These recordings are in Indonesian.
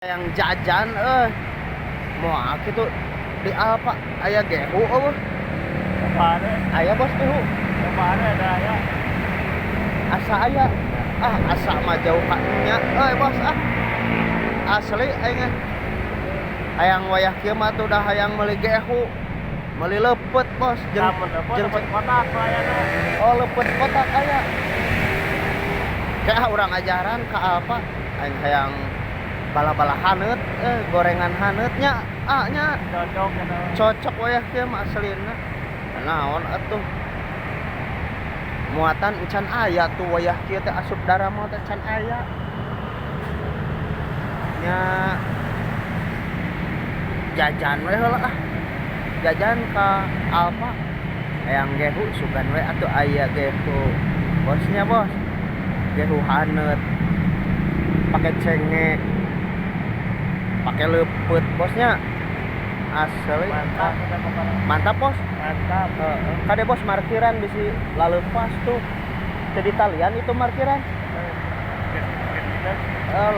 Yang jajan mau gitu di apa aya gehu Kemarin, aya bos gehu kemarin ada ya. asa aya asa mah jauh kanya bos asli aing hayang wayah kieu mah tuh dah hayang meuli gehu meuli lepet bos Jeung lepet kotak kayana. oh lepet kotak aya kayak urang ajaran ka apa aing hayang bala-bala haneut gorengan haneutnya nya Cocok gitu. cocok wayah kieu mah aslina naon atuh muatan encan aya tuh wayah kieu teh asup darah mah teh can aya nya jajan we heula jajan ka Alfa hayang gehu sugan we atuh aya gehu bosnya bos gehu haneut pakai cengek pakai lepet bosnya asli Mantap kita pokoknya. mantap bos Mantap. kade bos markiran bisi lalepas tuh jadi talian itu markiran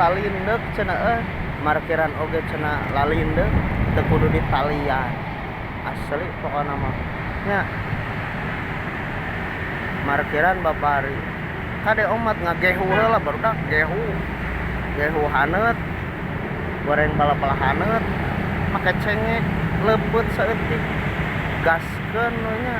lalindek cenah markiran oge cenah lalindek teu kudu di talian asli pokona mah nya markiran babari kade omat ngagehu heula barudak gehu haneut goreng bala-bala haneut make cengek lepet saeutik gaskeun we nya